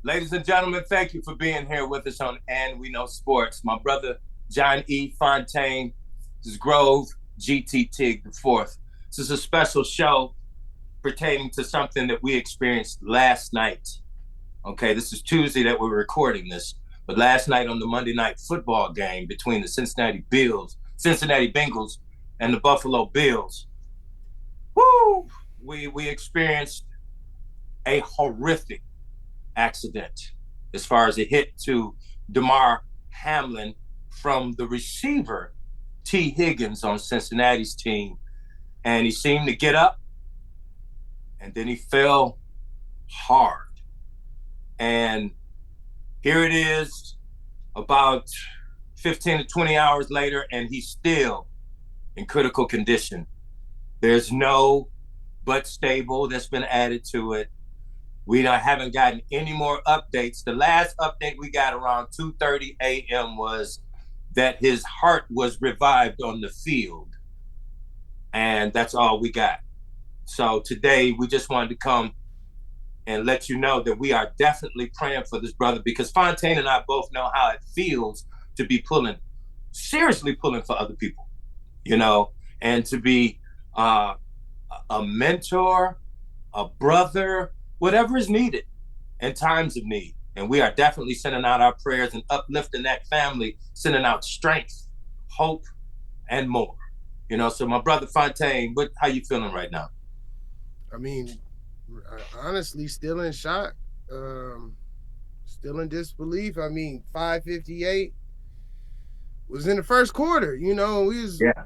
Ladies and gentlemen, thank you for being here with us on And We Know Sports. My brother, John E. Fontane, this is Grov, GT Tigue the fourth. This is a special show pertaining to something that we experienced last night. Okay, this is Tuesday that we're recording this, but last night on the Monday night football game between the Cincinnati Bengals, and the Buffalo Bills, whoo, we experienced a horrific accident as far as a hit to Damar Hamlin from the receiver, T. Higgins, on Cincinnati's team. And he seemed to get up, and then he fell hard. And here it is about 15 to 20 hours later, and he's still in critical condition. There's no but stable that's been added to it. We haven't gotten any more updates. The last update we got around 2:30 a.m. was that his heart was revived on the field. And that's all we got. So today we just wanted to come and let you know that we are definitely praying for this brother, because Fontane and I both know how it feels to be seriously pulling for other people, and to be a mentor, a brother, whatever is needed in times of need. And we are definitely sending out our prayers and uplifting that family, sending out strength, hope, and more. So my brother Fontane, how you feeling right now? I mean, honestly, still in shock, still in disbelief. I mean, 5:58 was in the first quarter. We was Yeah.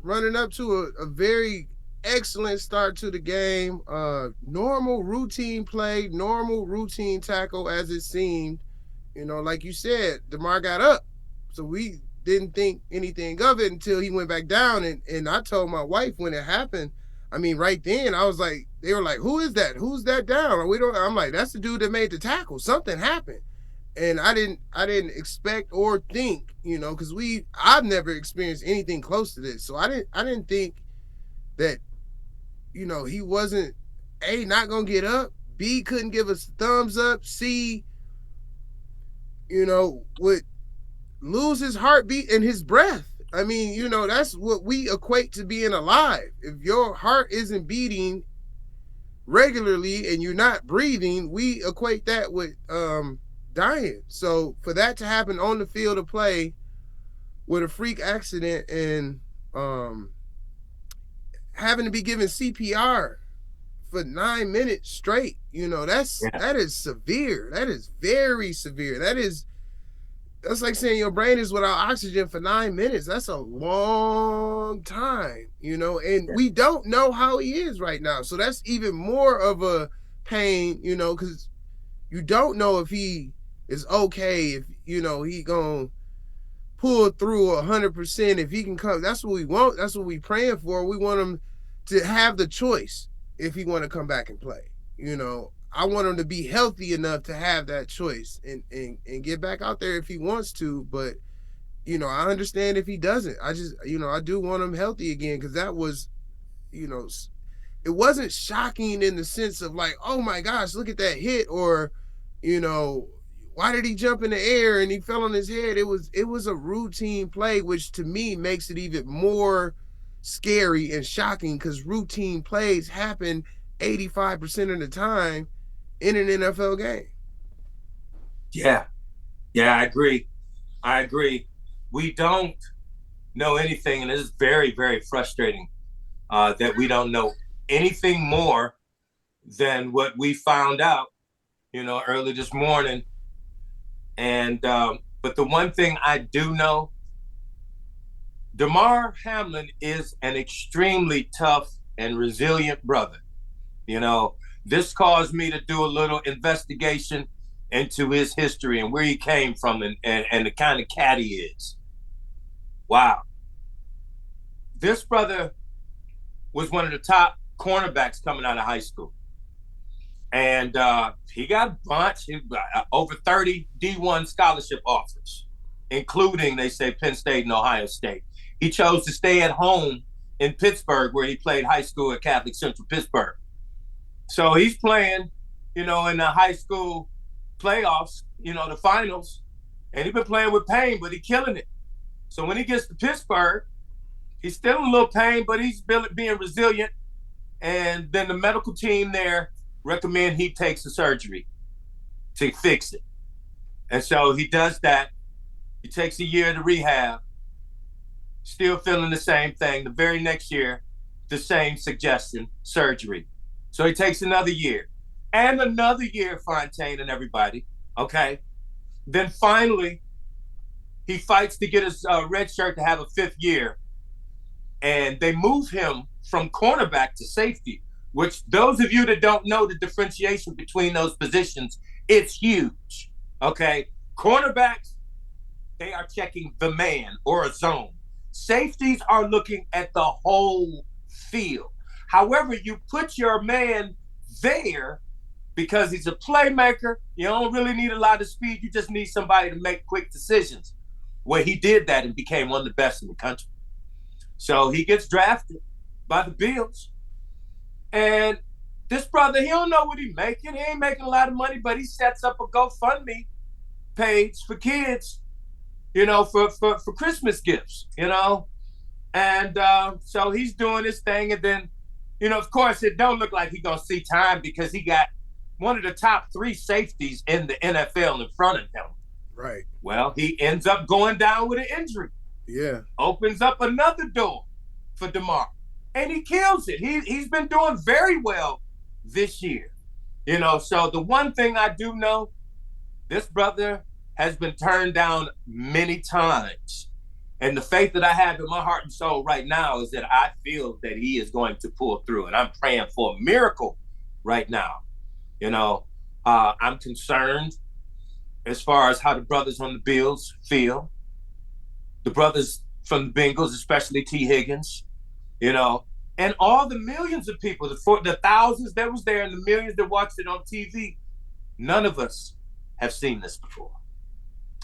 running up to a very excellent start to the game. Normal routine play, normal routine tackle as it seemed. Like you said, DeMar got up, so we didn't think anything of it until he went back down. And I told my wife when it happened. I mean, right then I was like, they were like, "Who is that? Who's that down?" We don't. I'm like, "That's the dude that made the tackle. Something happened." And I didn't expect or think, because I've never experienced anything close to this, so I didn't think that, he wasn't A, not gonna get up, B, couldn't give us a thumbs up, C, would lose his heartbeat and his breath. I mean, that's what we equate to being alive. If your heart isn't beating regularly and you're not breathing, we equate that with dying. So for that to happen on the field of play with a freak accident and having to be given CPR for 9 minutes straight, Yeah. that is severe. That is very severe. That's like saying your brain is without oxygen for 9 minutes. That's a long time, and Yeah. we don't know how he is right now. So that's even more of a pain, because you don't know if he is okay, if, he gonna pull through 100%, if he can come. That's what we want. That's what we praying for. We want him to have the choice if he want to come back and play. I want him to be healthy enough to have that choice and get back out there if he wants to. But I understand if he doesn't. I just I do want him healthy again, because that was, you know it wasn't shocking in the sense of like, oh my gosh, look at that hit, or you know why did he jump in the air and he fell on his head. It was a routine play, which to me makes it even more scary and shocking, because routine plays happen 85% of the time in an NFL game. Yeah. Yeah, I agree. I agree. We don't know anything, and it is very, very frustrating that we don't know anything more than what we found out, early this morning. And but the one thing I do know, Damar Hamlin is an extremely tough and resilient brother. You know, this caused me to do a little investigation into his history and where he came from, and the kind of cat he is. Wow. This brother was one of the top cornerbacks coming out of high school. And he got a bunch, over 30 D1 scholarship offers, including, they say, Penn State and Ohio State. He chose to stay at home in Pittsburgh, where he played high school at Catholic Central Pittsburgh. So he's playing, in the high school playoffs, the finals, and he's been playing with pain, but he's killing it. So when he gets to Pittsburgh, he's still in a little pain, but he's being resilient. And then the medical team there recommend he takes the surgery to fix it. And so he does that. He takes a year to rehab, still feeling the same thing. The very next year, the same suggestion, surgery. So he takes another year and another year, Fontane and everybody, okay? Then finally, he fights to get his red shirt to have a 5th year. And they move him from cornerback to safety, which those of you that don't know the differentiation between those positions, it's huge, okay? Cornerbacks, they are checking the man or a zone. Safeties are looking at the whole field. However, you put your man there because he's a playmaker. You don't really need a lot of speed. You just need somebody to make quick decisions. Well, he did that and became one of the best in the country. So he gets drafted by the Bills. And this brother, he don't know what he's making. He ain't making a lot of money, but he sets up a GoFundMe page for kids, for Christmas gifts, And so he's doing his thing. And then, of course, it don't look like he's going to see time because he got one of the top 3 safeties in the NFL in front of him. Right. Well, he ends up going down with an injury. Yeah. Opens up another door for Damar. And he kills it. He's been doing very well this year. So the one thing I do know, this brother has been turned down many times. And the faith that I have in my heart and soul right now is that I feel that he is going to pull through. And I'm praying for a miracle right now. I'm concerned as far as how the brothers on the Bills feel. The brothers from the Bengals, especially T. Higgins, and all the millions of people, the thousands that was there and the millions that watched it on TV, none of us have seen this before.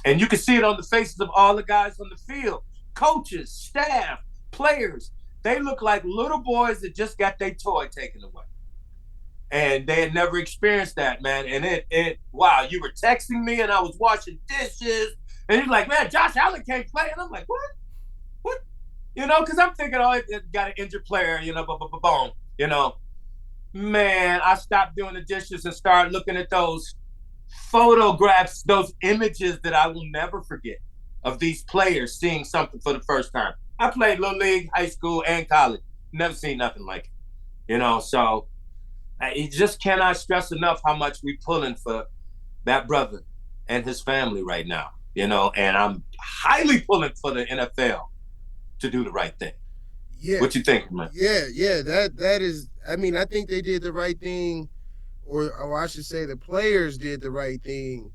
And you can see it on the faces of all the guys on the field, coaches, staff, players. They look like little boys that just got their toy taken away. And they had never experienced that, man. And wow, you were texting me and I was washing dishes. And you're like, man, Josh Allen can't play. And I'm like, what? Because I'm thinking, it got an injured player, boom. Man, I stopped doing the dishes and started looking at those photographs, those images that I will never forget of these players seeing something for the first time. I played Little League, high school, and college. Never seen nothing like it. So you just cannot stress enough how much we're pulling for that brother and his family right now. And I'm highly pulling for the NFL to do the right thing. Yeah. What you think, man? Yeah. That is, I think they did the right thing, or I should say the players did the right thing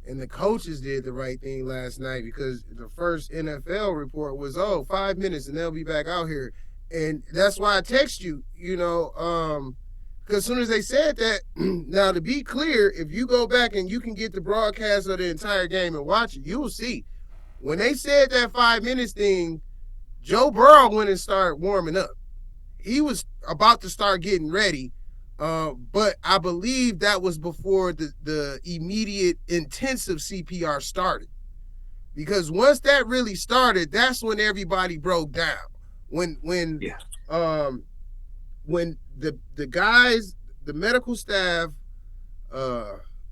and the coaches did the right thing last night, because the first NFL report was, 5 minutes and they'll be back out here. And that's why I text you, because as soon as they said that, now to be clear, if you go back and you can get the broadcast of the entire game and watch it, you will see. When they said that 5 minutes thing, Joe Burrow went and started warming up. He was about to start getting ready, but I believe that was before the immediate intensive CPR started. Because once that really started, that's when everybody broke down. When the guys, the medical staff,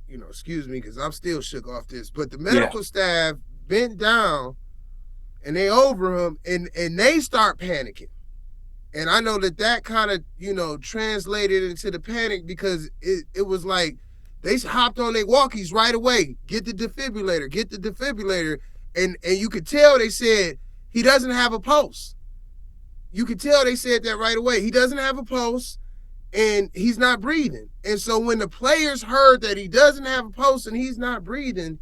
excuse me, because I'm still shook off this, but the medical staff bent down and they over him and they start panicking. And I know that kind of, translated into the panic, because it was like they hopped on their walkies right away. Get the defibrillator. And you could tell they said he doesn't have a pulse. You could tell they said that right away. He doesn't have a pulse and he's not breathing. And so when the players heard that he doesn't have a pulse and he's not breathing,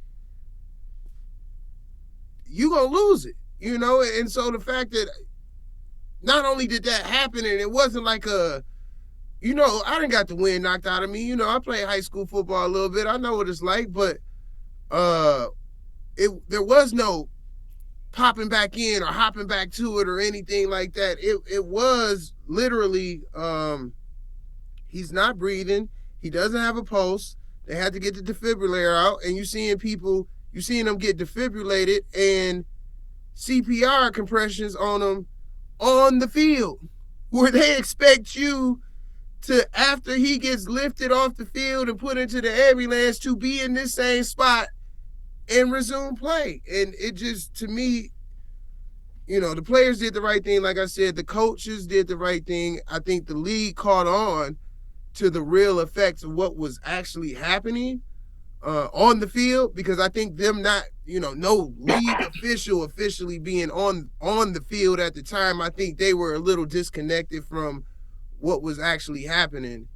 you're going to lose it, And so the fact that not only did that happen, and it wasn't like I didn't got the wind knocked out of me. I played high school football a little bit. I know what it's like, but there was no popping back in or hopping back to it or anything like that. It was literally he's not breathing. He doesn't have a pulse. They had to get the defibrillator out, and you seeing them get defibrillated and CPR compressions on them on the field, where they expect you to, after he gets lifted off the field and put into the ambulance, to be in this same spot and resume play. And it just, to me, the players did the right thing. Like I said, the coaches did the right thing. I think the league caught on to the real effects of what was actually happening on the field, because I think them not, no league official officially being on the field at the time, I think they were a little disconnected from what was actually happening.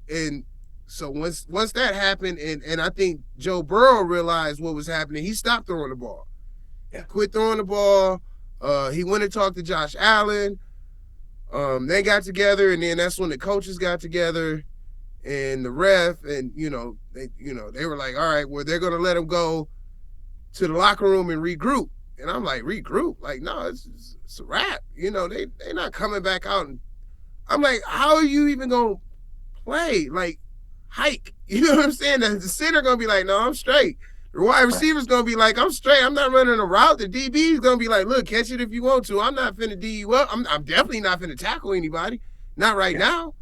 And so once that happened, and I think Joe Burrow realized what was happening, he stopped throwing the ball. Yeah. Quit throwing the ball. He went and talked to Josh Allen. They got together, and then that's when the coaches got together and the ref, and they were like, all right, well, they're gonna let him go to the locker room and regroup. And I'm like, regroup? Like, no, it's a wrap. They not coming back out. And I'm like, how are you even gonna play? Like, hike. You know what I'm saying? The center gonna be like, no, I'm straight. The wide receiver's gonna be like, I'm straight. I'm not running a route. The DB's gonna be like, look, catch it if you want to. I'm not finna D you up. I'm definitely not finna tackle anybody. Not right now.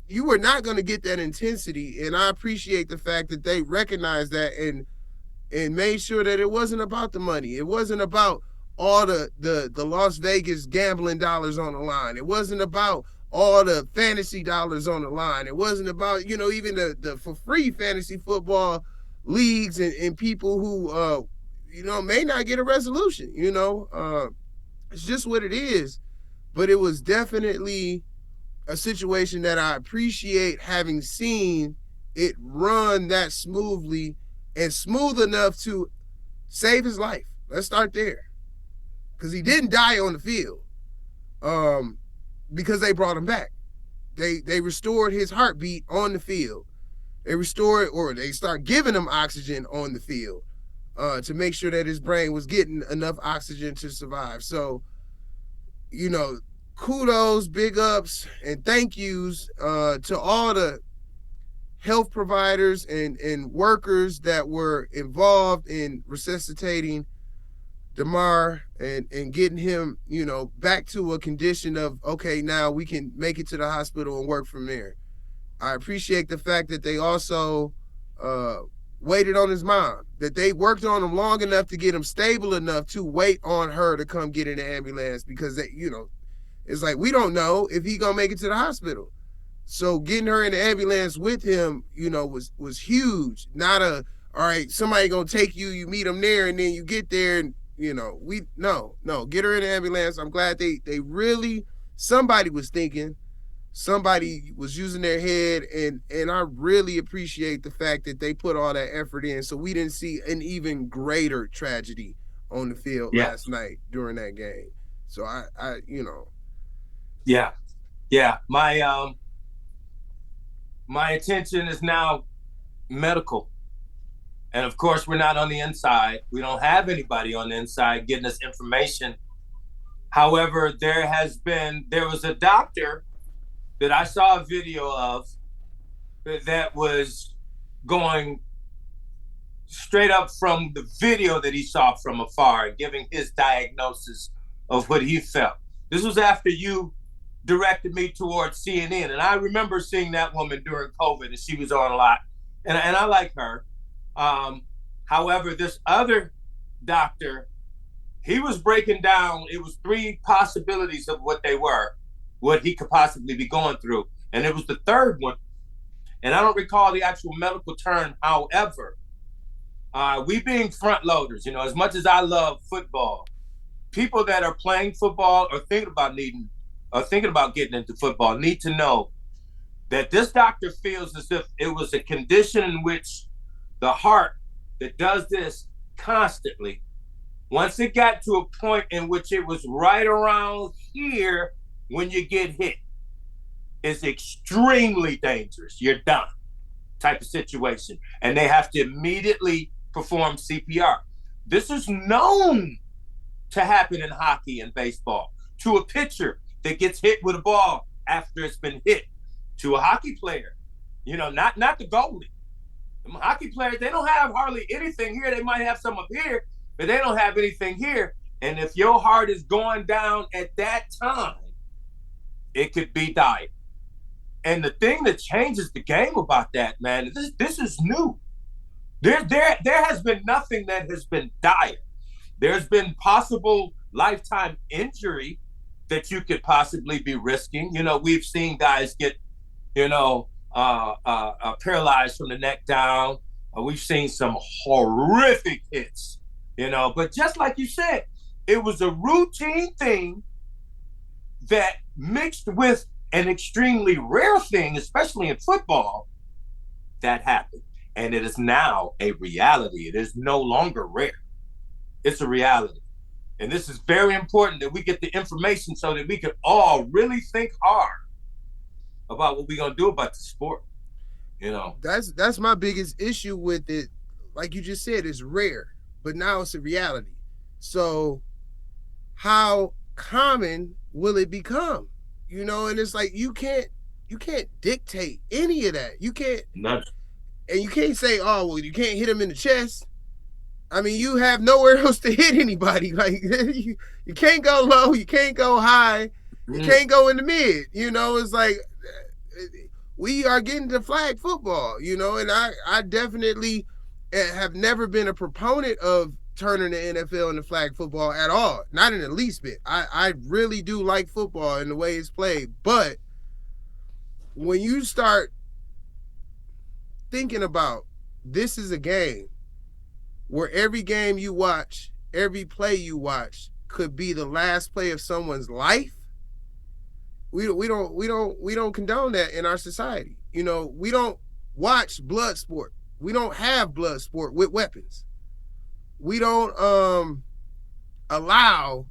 You were not gonna get that intensity, and I appreciate the fact that they recognized that and made sure that it wasn't about the money. It wasn't about all the Las Vegas gambling dollars on the line. It wasn't about all the fantasy dollars on the line. It wasn't about, even the for free fantasy football leagues and people who, may not get a resolution. It's just what it is. But it was definitely a situation that I appreciate having seen it run that smoothly and smooth enough to save his life. Let's start there. Because he didn't die on the field because they brought him back. They restored his heartbeat on the field. They restored, or they start giving him oxygen on the field to make sure that his brain was getting enough oxygen to survive. So, kudos, big ups, and thank yous to all the health providers and workers that were involved in resuscitating Damar and getting him, back to a condition of, okay, now we can make it to the hospital and work from there. I appreciate the fact that they also waited on his mom, that they worked on him long enough to get him stable enough to wait on her to come get in the ambulance, because they, it's like, we don't know if he gonna make it to the hospital. So getting her in the ambulance with him, was huge. Not all right, somebody gonna take you, you meet them there, and then you get there, and get her in the ambulance. I'm glad they really, somebody was thinking, somebody was using their head, and I really appreciate the fact that they put all that effort in, so we didn't see an even greater tragedy on the field last night during that game. So I Yeah. My attention is now medical. And of course, we're not on the inside. We don't have anybody on the inside getting us information. However, there was a doctor that I saw a video of that was going straight up from the video that he saw from afar, giving his diagnosis of what he felt. This was after you directed me towards CNN. And I remember seeing that woman during COVID, and she was on a lot. And I like her. However, this other doctor, he was breaking down, it was 3 possibilities of what they were, what he could possibly be going through. And it was the third one. And I don't recall the actual medical term. However, we being front loaders, as much as I love football, people that are playing football or thinking about getting into football need to know that this doctor feels as if it was a condition in which the heart that does this constantly, once it got to a point in which it was right around here when you get hit, is extremely dangerous. You're done type of situation. And they have to immediately perform CPR. This is known to happen in hockey and baseball, to a pitcher that gets hit with a ball after it's been hit, to a hockey player, not the goalie, Them hockey players, they don't have hardly anything here. They might have some up here, but they don't have anything here. And if your heart is going down at that time, it could be dire. And the thing that changes the game about that, man, this is new. There has been nothing that has been dire. There's been possible lifetime injury that you could possibly be risking. You know, we've seen guys get, paralyzed from the neck down. We've seen some horrific hits, but just like you said, it was a routine thing that mixed with an extremely rare thing, especially in football, that happened. And it is now a reality. It is no longer rare. It's a reality. And this is very important that we get the information so that we can all really think hard about what we're going to do about the sport. That's my biggest issue with it. Like you just said, it's rare, but now it's a reality. So how common will it become? And it's like you can't dictate any of that. You can't. None. And you can't say, oh, well, you can't hit him in the chest. I mean, you have nowhere else to hit anybody. Like you can't go low, you can't go high, you can't go in the mid. It's like we are getting to flag football. And I definitely have never been a proponent of turning the NFL into flag football at all. Not in the least bit. I really do like football and the way it's played. But when you start thinking about this is a game where every game you watch, every play you watch could be the last play of someone's life, we don't condone that in our society. We don't watch blood sport. We don't have blood sport with weapons. We don't allow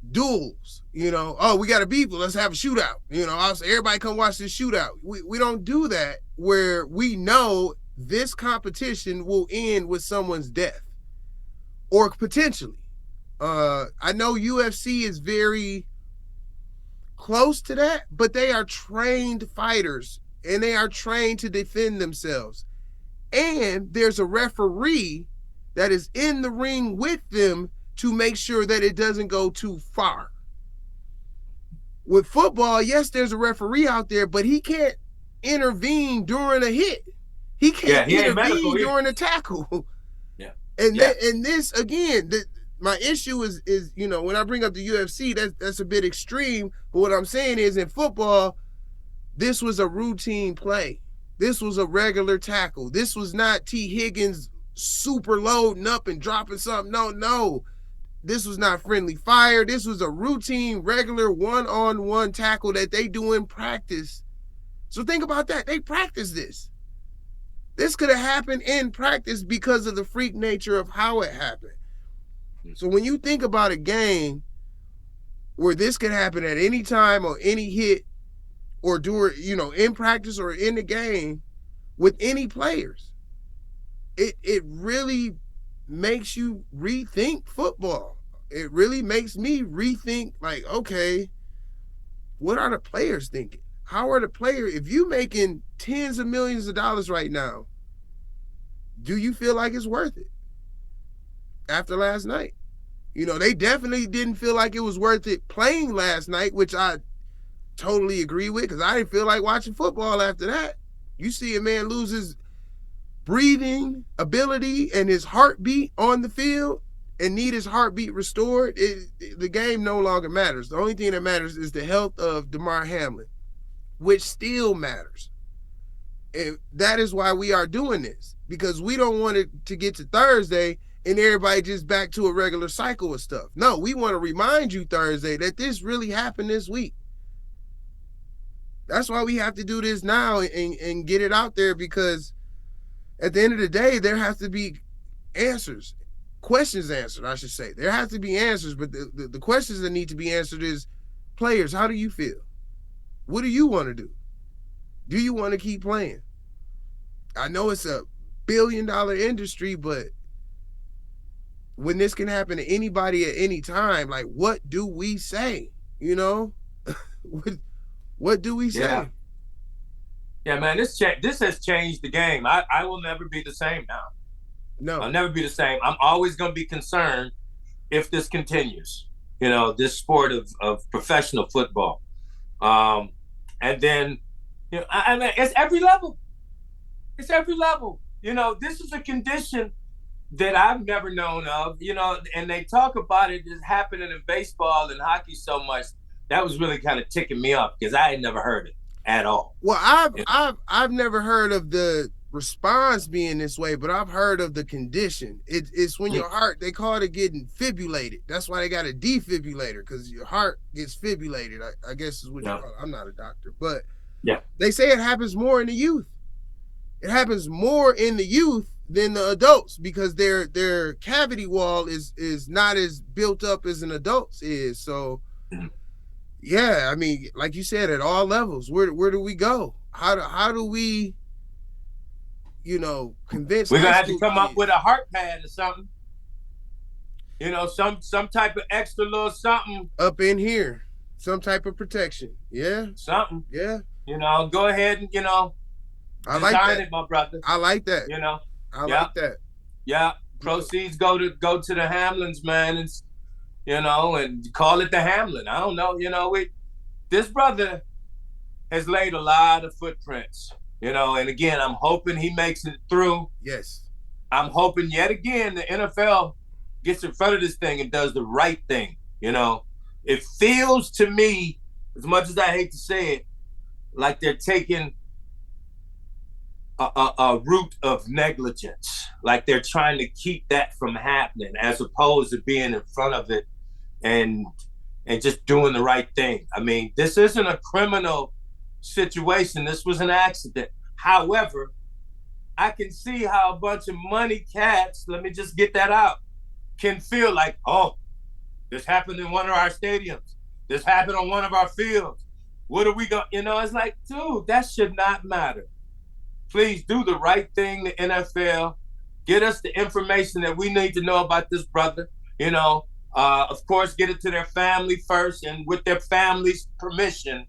duels. Oh, we got a beef, let's have a shootout. Also everybody come watch this shootout. We don't do that where we know this competition will end with someone's death or potentially. I know UFC is very close to that, but they are trained fighters and they are trained to defend themselves. And there's a referee that is in the ring with them to make sure that it doesn't go too far. With football, yes, there's a referee out there, but he can't intervene during a hit. He can't intervene during a tackle. Yeah. And this again, my issue is when I bring up the UFC, that's a bit extreme. But what I'm saying is in football, this was a routine play. This was a regular tackle. This was not T. Higgins super loading up and dropping something. No. This was not friendly fire. This was a routine, regular one-on-one tackle that they do in practice. So think about that. They practice this. This could have happened in practice because of the freak nature of how it happened. So when you think about a game where this could happen at any time or any hit or during, in practice or in the game with any players, it really makes you rethink football. It really makes me rethink, like, okay, what are the players thinking? How are the players, if you making tens of millions of dollars right now, do you feel like it's worth it after last night? They definitely didn't feel like it was worth it playing last night, which I totally agree with because I didn't feel like watching football after that. You see a man lose his breathing ability and his heartbeat on the field and need his heartbeat restored, the game no longer matters. The only thing that matters is the health of Damar Hamlin, which still matters. And that is why we are doing this, because we don't want it to get to Thursday and everybody just back to a regular cycle of stuff. No, we want to remind you Thursday that this really happened this week. That's why we have to do this now and get it out there, because at the end of the day, there has to be answers. Questions answered, I should say. There has to be answers, but the questions that need to be answered is, players, how do you feel? What do you want to do? Do you want to keep playing? I know it's a billion-dollar industry, but when this can happen to anybody at any time, like, what do we say? What do we say? Yeah, man, this has changed the game. I will never be the same now. I'll No. never be the same. I'm always going to be concerned if this continues. This sport of professional football. Um, and then, I mean, it's every level. It's every level. This is a condition that I've never known of. And they talk about it as happening in baseball and hockey so much. That was really kind of ticking me off because I had never heard it at all. Well, I've never heard of the response being this way, but I've heard of the condition. It's when your heart, they call it getting fibrillated. That's why they got a defibrillator, because your heart gets fibrillated. I guess is what you call it. I'm not a doctor, but yeah, they say it happens more in the youth. It happens more in the youth than the adults because their cavity wall is not as built up as an adult's is. So yeah, I mean, like you said, at all levels, where do we go? How do we, convince? We're gonna have to come up with a heart pad or something. Some type of extra little something up in here, some type of protection. Yeah, something. Yeah. Go ahead and I like that, it, my brother. I like that. I like that. Yeah. Proceeds go to the Hamlins, man, and call it the Hamlin. I don't know. This brother has laid a lot of footprints. And again, I'm hoping he makes it through. Yes. I'm hoping yet again the NFL gets in front of this thing and does the right thing. It feels to me, as much as I hate to say it, like they're taking a route of negligence, like they're trying to keep that from happening, as opposed to being in front of it and just doing the right thing. I mean, this isn't a criminal situation. This was an accident. However, I can see how a bunch of money cats, let me just get that out, can feel like, oh, this happened in one of our stadiums. This happened on one of our fields. What are we going, it's like, dude, that should not matter. Please do the right thing, the NFL. Get us the information that we need to know about this brother. Of course, get it to their family first, and with their family's permission,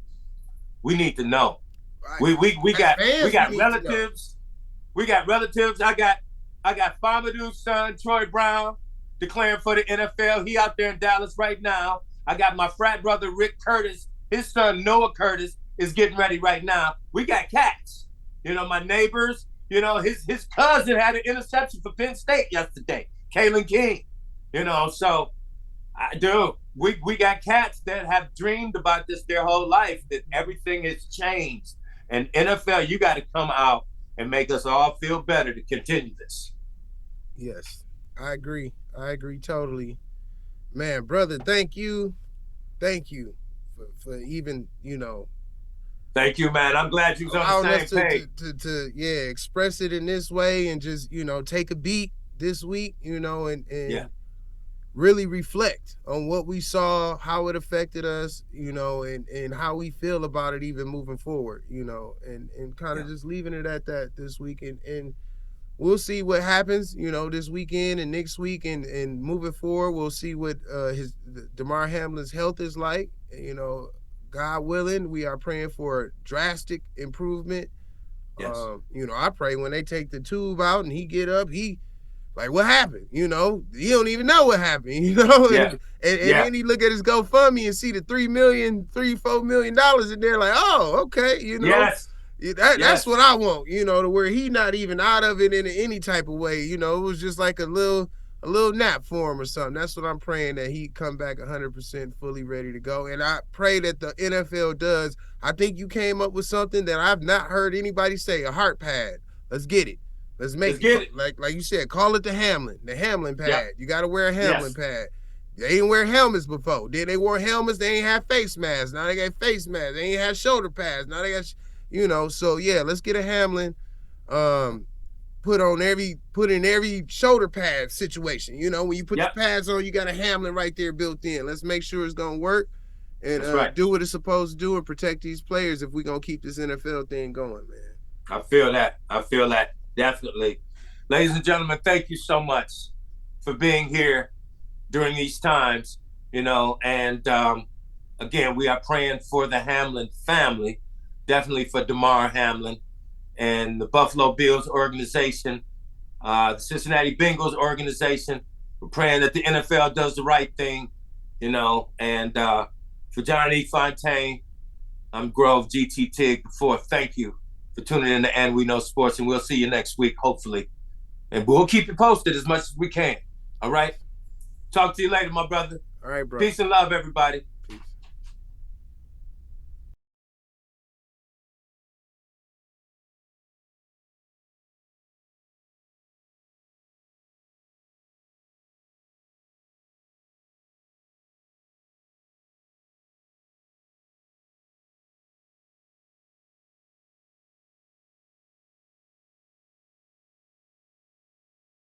we need to know. We got relatives. We got relatives. I got Famadou's son, Troy Brown, declaring for the NFL. He out there in Dallas right now. I got my frat brother Rick Curtis. His son Noah Curtis is getting ready right now. We got cats. My neighbors. His cousin had an interception for Penn State yesterday. Kalen King. So we got cats that have dreamed about this their whole life, that everything has changed. And NFL, you got to come out and make us all feel better to continue this. Yes, I agree. I agree totally. Man, brother, thank you. Thank you for even, Thank you, man. I'm glad you was on the same page. To express it in this way and just, take a beat this week, and really reflect on what we saw, how it affected us, and how we feel about it even moving forward, and kind of just leaving it at that this week. And we'll see what happens, this weekend and next week and moving forward. We'll see what Damar Hamlin's health is like. God willing, we are praying for drastic improvement. Yes. I pray when they take the tube out and he get up, he like, what happened? He don't even know what happened, Yeah. And then he look at his GoFundMe and see the $4 million in there, like, oh, okay, Yes. That's what I want, to where he not even out of it in any type of way. It was just like a little nap for him or something. That's what I'm praying, that he come back 100% fully ready to go. And I pray that the NFL does. I think you came up with something that I've not heard anybody say, a heart pad. Let's get it. Let's get it. Like you said, call it the Hamlin pad. Yep. You got to wear a Hamlin pad. They didn't wear helmets before. Then they wore helmets. They ain't have face masks. Now they got face masks. They ain't have shoulder pads. Now they got, so yeah, let's get a Hamlin. Put in every shoulder pad situation. When you put the pads on, you got a Hamlin right there built in. Let's make sure it's gonna work and do what it's supposed to do and protect these players if we're gonna keep this NFL thing going, man. I feel that definitely. Ladies and gentlemen, thank you so much for being here during these times. And again, we are praying for the Hamlin family, definitely for Damar Hamlin. and the Buffalo Bills organization, the Cincinnati Bengals organization. We're praying that the NFL does the right thing, you know. And for John E. Fontane, I'm Grov, GT Tigue the Fourth. Thank you for tuning in to And We Know Sports, and we'll see you next week, hopefully. And we'll keep you posted as much as we can. All right? Talk to you later, my brother. All right, bro. Peace and love, everybody.